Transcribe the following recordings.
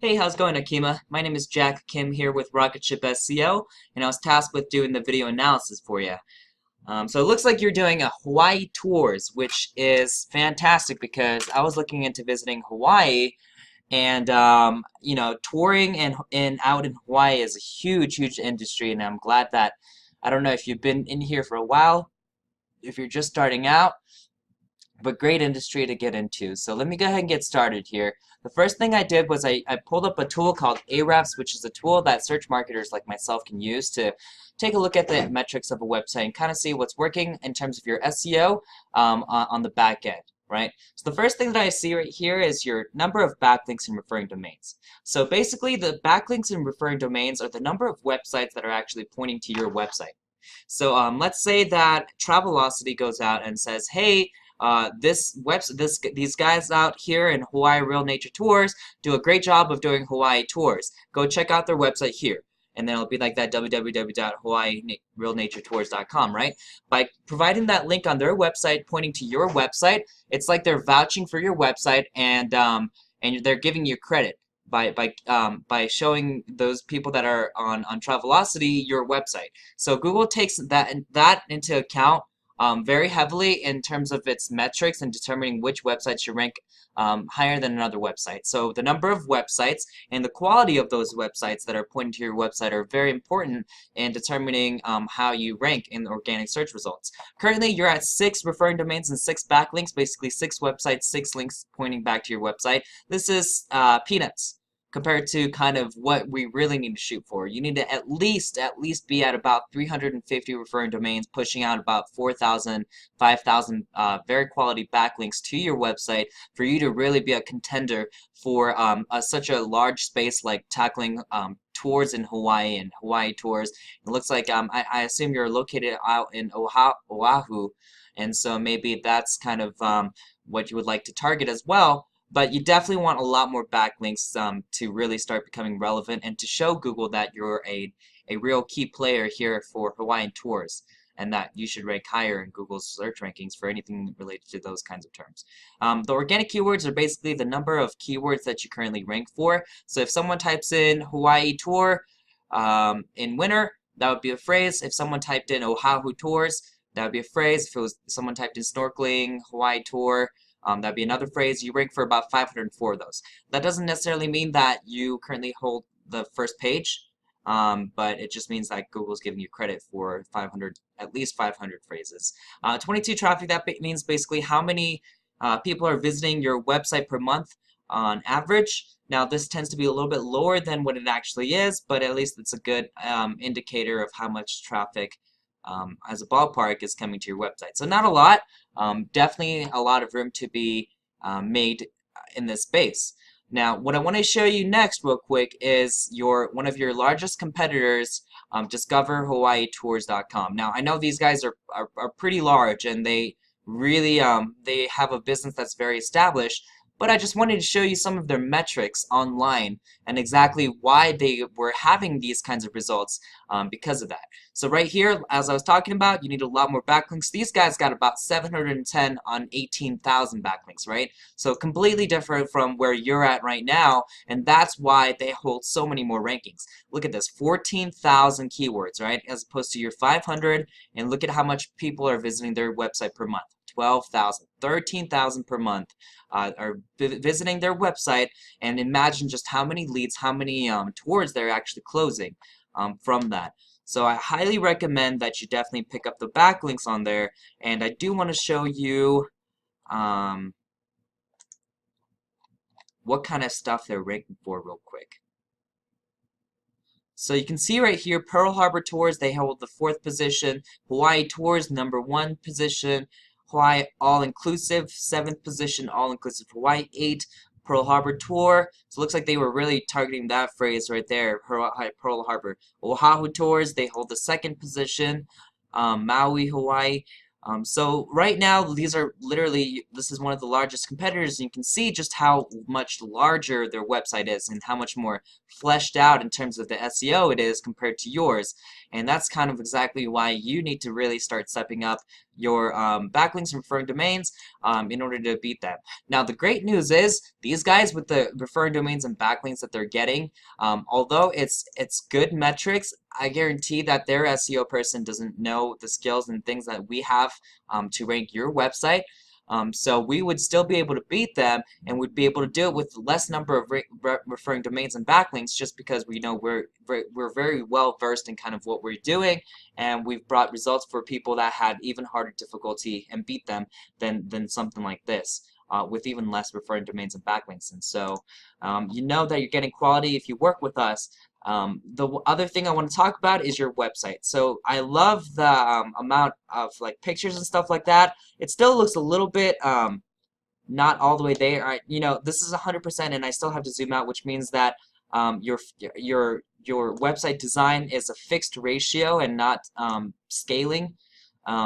Hey, how's it going, Akima? My name is Jack Kim here with Rocketship SEO, and I was tasked with doing the video analysis for you. So it looks like you're doing a Hawaii tours, which is fantastic because I was looking into visiting Hawaii, and touring and out in Hawaii is a huge industry, and I'm glad that I don't know if you've been in here for a while, if you're just starting out, but great industry to get into. So let me go ahead and get started here. The first thing I did was I pulled up a tool called Ahrefs, which is a tool that search marketers like myself can use to take a look at the metrics of a website and kind of see what's working in terms of your SEO on the back end. Right? So the first thing that I see right here is your number of backlinks and referring domains. So basically the backlinks and referring domains are the number of websites that are actually pointing to your website. So let's say that Travelocity goes out and says, hey, these guys out here in Hawaii Real Nature Tours do a great job of doing Hawaii tours. Go check out their website here. And then it'll be like that www.hawaiirealnaturetours.com, right? By providing that link on their website pointing to your website, it's like they're vouching for your website and they're giving you credit by showing those people that are on Travelocity your website. So Google takes that into account very heavily in terms of its metrics and determining which websites should rank higher than another website. So the number of websites and the quality of those websites that are pointing to your website are very important in determining how you rank in the organic search results. Currently, you're at 6 referring domains and 6 backlinks, basically 6 websites, 6 links pointing back to your website. This is peanuts compared to kind of what we really need to shoot for. You need to at least be at about 350 referring domains, pushing out about 4,000, 5,000 very quality backlinks to your website for you to really be a contender for such a large space like tackling tours in Hawaii and Hawaii tours. It looks like I assume you're located out in Oahu, and so maybe that's kind of what you would like to target as well. But you definitely want a lot more backlinks to really start becoming relevant and to show Google that you're a real key player here for Hawaiian tours and that you should rank higher in Google's search rankings for anything related to those kinds of terms. The organic keywords are basically the number of keywords that you currently rank for. So if someone types in Hawaii tour in winter, that would be a phrase. If someone typed in Oahu tours, that would be a phrase. If someone typed in snorkeling, Hawaii tour, that'd be another phrase. You rank for about 504 of those. That doesn't necessarily mean that you currently hold the first page, but it just means that Google's giving you credit for 500, at least 500 phrases. 22 traffic, that means basically how many people are visiting your website per month on average. Now, this tends to be a little bit lower than what it actually is, but at least it's a good indicator of how much traffic as a ballpark is coming to your website. So not a lot, definitely a lot of room to be made in this space. Now, what I want to show you next real quick is one of your largest competitors, DiscoverHawaiiTours.com. Now, I know these guys are pretty large and they really they have a business that's very established, but I just wanted to show you some of their metrics online and exactly why they were having these kinds of results because of that. So right here, as I was talking about, you need a lot more backlinks. These guys got about 710 on 18,000 backlinks, right? So completely different from where you're at right now, and that's why they hold so many more rankings. Look at this, 14,000 keywords, right? As opposed to your 500, and look at how much people are visiting their website per month. 12,000, 13,000 per month are visiting their website, and imagine just how many leads, how many tours they're actually closing from that. So I highly recommend that you definitely pick up the backlinks on there, and I do want to show you what kind of stuff they're ranking for real quick. So you can see right here, Pearl Harbor Tours, they hold the 4th position, Hawaii Tours, number 1 position, Hawaii All-Inclusive, 7th position, All-Inclusive Hawaii, 8, Pearl Harbor Tour. So it looks like they were really targeting that phrase right there, Pearl Harbor. Oahu Tours, they hold the 2nd position, Maui, Hawaii. So right now, these are literally, this is one of the largest competitors, and you can see just how much larger their website is and how much more fleshed out in terms of the SEO it is compared to yours. And that's kind of exactly why you need to really start stepping up your backlinks and referring domains in order to beat them. Now, the great news is these guys with the referring domains and backlinks that they're getting, although it's good metrics, I guarantee that their SEO person doesn't know the skills and things that we have to rank your website. So we would still be able to beat them, and we'd be able to do it with less number of referring domains and backlinks, just because we know we're very well versed in kind of what we're doing, and we've brought results for people that had even harder difficulty and beat them than something like this. With even less referring domains and backlinks. And so you know that you're getting quality if you work with us. The other thing I want to talk about is your website. So I love the amount of like pictures and stuff like that. It still looks a little bit not all the way there. You know, this is 100% and I still have to zoom out, which means that your website design is a fixed ratio and not scaling.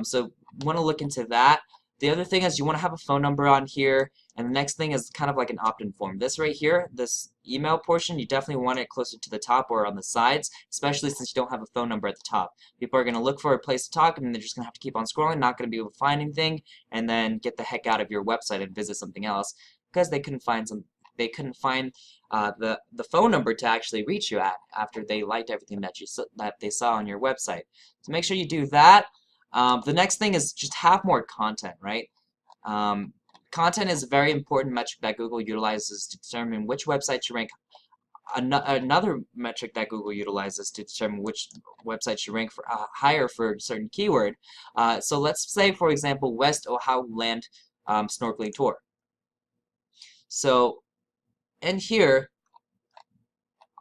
So want to look into that. The other thing is you want to have a phone number on here, and the next thing is kind of like an opt-in form. This right here, this email portion, you definitely want it closer to the top or on the sides, especially since you don't have a phone number at the top. People are going to look for a place to talk, and they're just going to have to keep on scrolling, not going to be able to find anything, and then get the heck out of your website and visit something else because they couldn't find the phone number to actually reach you at after they liked everything that they saw on your website. So make sure you do that. The next thing is just have more content, right? Content is a very important metric that Google utilizes to determine which websites you rank. Another metric that Google utilizes to determine which websites you rank for higher for a certain keyword. So let's say, for example, West Oahu Land Snorkeling Tour. So in here,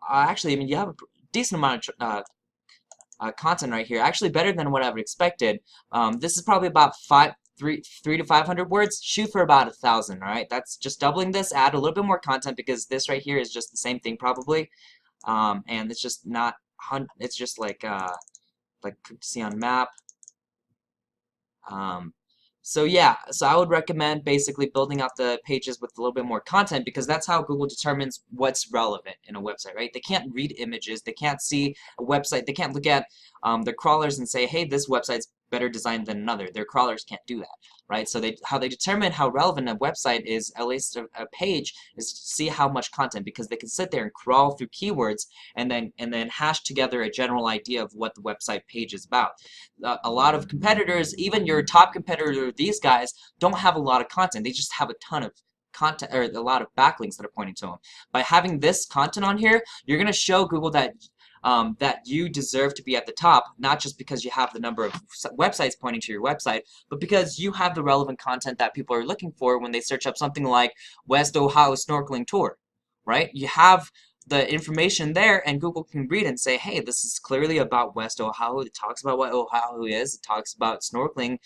actually, I mean, you have a decent amount of content right here, actually better than what I would expected. This is probably about 300 to 500 words. Shoot for about 1,000. All right, that's just doubling this. Add a little bit more content because this right here is just the same thing probably, and it's just not. It's just like see on map. So yeah, so I would recommend basically building out the pages with a little bit more content because that's how Google determines what's relevant in a website, right? They can't read images, they can't see a website, they can't look at their crawlers and say, hey, this website's better designed than another. Their crawlers can't do that, right? So how they determine how relevant a website is, at least a page, is to see how much content, because they can sit there and crawl through keywords and then hash together a general idea of what the website page is about. A lot of competitors, even your top competitor, these guys, don't have a lot of content. They just have a ton of content, or a lot of backlinks that are pointing to them. By having this content on here, you're going to show Google that that you deserve to be at the top, not just because you have the number of websites pointing to your website, but because you have the relevant content that people are looking for when they search up something like West Oahu Snorkeling Tour, right? You have the information there, and Google can read and say, hey, this is clearly about West Oahu. It talks about what Oahu is. It talks about snorkeling,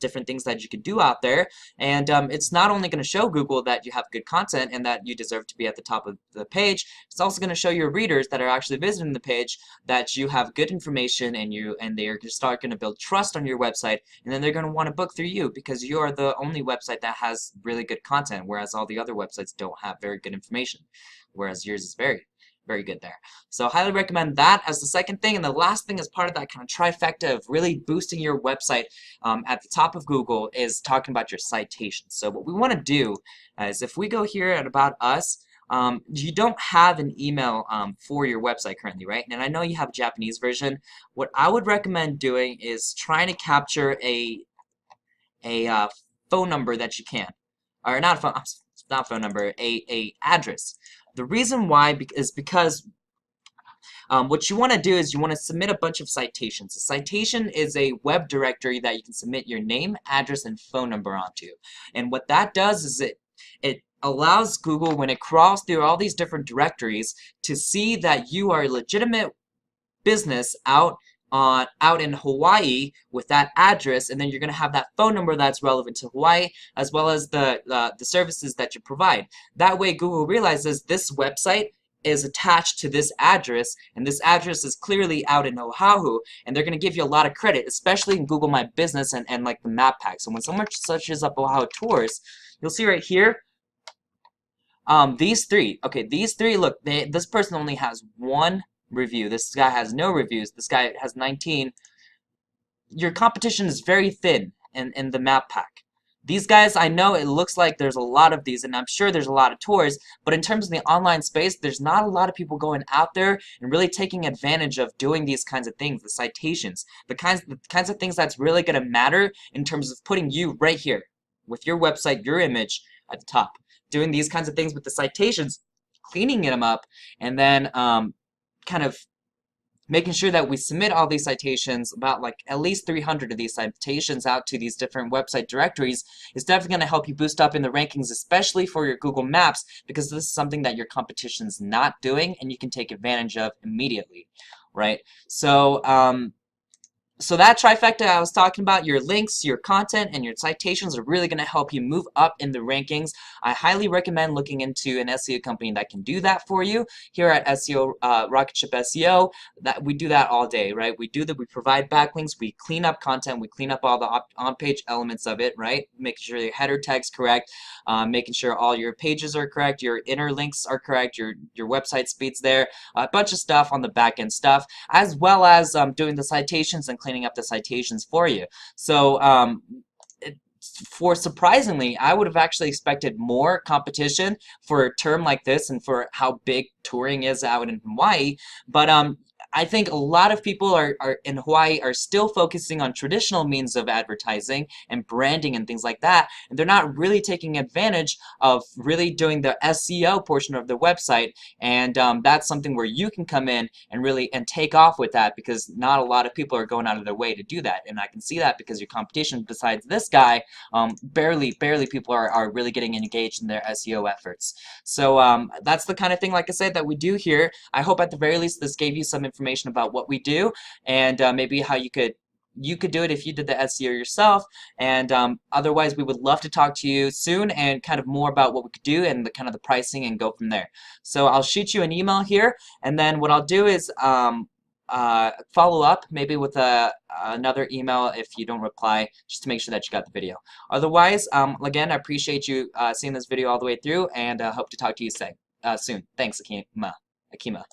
different things that you could do out there. And it's not only going to show Google that you have good content and that you deserve to be at the top of the page, it's also going to show your readers that are actually visiting the page that you have good information, and they're going to start going to build trust on your website, and then they're going to want to book through you because you are the only website that has really good content, whereas all the other websites don't have very good information, whereas yours is very, very good there. So I highly recommend that as the second thing. And the last thing, as part of that kind of trifecta of really boosting your website at the top of Google, is talking about your citations. So what we want to do is, if we go here at About Us, you don't have an email for your website currently, right? And I know you have a Japanese version. What I would recommend doing is trying to capture a phone number that you can, or not phone number, a address. The reason why is because what you want to do is you want to submit a bunch of citations. A citation is a web directory that you can submit your name, address, and phone number onto. And what that does is it allows Google, when it crawls through all these different directories, to see that you are a legitimate business out in Hawaii with that address, and then you're going to have that phone number that's relevant to Hawaii, as well as the services that you provide. That way Google realizes this website is attached to this address, and this address is clearly out in Oahu, and they're going to give you a lot of credit, especially in Google My Business and like the map pack. So when someone searches up Oahu tours, you'll see right here, these three, look, this person only has one review. This guy has no reviews. This guy has 19. Your competition is very thin. in the map pack. These guys, I know it looks like there's a lot of these, and I'm sure there's a lot of tours, but in terms of the online space, there's not a lot of people going out there and really taking advantage of doing these kinds of things, the citations, the kinds of things that's really going to matter in terms of putting you right here with your website, your image at the top. Doing these kinds of things with the citations, cleaning them up, and then kind of making sure that we submit all these citations, about like at least 300 of these citations out to these different website directories, is definitely going to help you boost up in the rankings, especially for your Google Maps, because this is something that your competition's not doing and you can take advantage of immediately, right? So that trifecta I was talking about, your links, your content, and your citations are really going to help you move up in the rankings. I highly recommend looking into an SEO company that can do that for you. Here at SEO, Rocket Ship SEO, that we do that all day, right? We provide backlinks, we clean up content, we clean up all the on-page elements of it, right? Making sure your header tag's correct, making sure all your pages are correct, your inner links are correct, your website speed's there, a bunch of stuff on the back-end stuff, as well as doing the citations and cleaning up the citations for you. So surprisingly, I would have actually expected more competition for a term like this and for how big touring is out in Hawaii, but I think a lot of people are in Hawaii are still focusing on traditional means of advertising and branding and things like that, and they're not really taking advantage of really doing the SEO portion of their website, and that's something where you can come in and really take off with that, because not a lot of people are going out of their way to do that, and I can see that because your competition, besides this guy, barely people are really getting engaged in their SEO efforts. So that's the kind of thing, like I said, that we do here. I hope at the very least this gave you some information about what we do, and maybe how you could do it if you did the SEO yourself. And otherwise, we would love to talk to you soon and kind of more about what we could do and the kind of the pricing, and go from there. So I'll shoot you an email here, and then what I'll do is follow up maybe with another email if you don't reply, just to make sure that you got the video. Otherwise, again, I appreciate you seeing this video all the way through, and hope to talk to you soon. Thanks, Akima.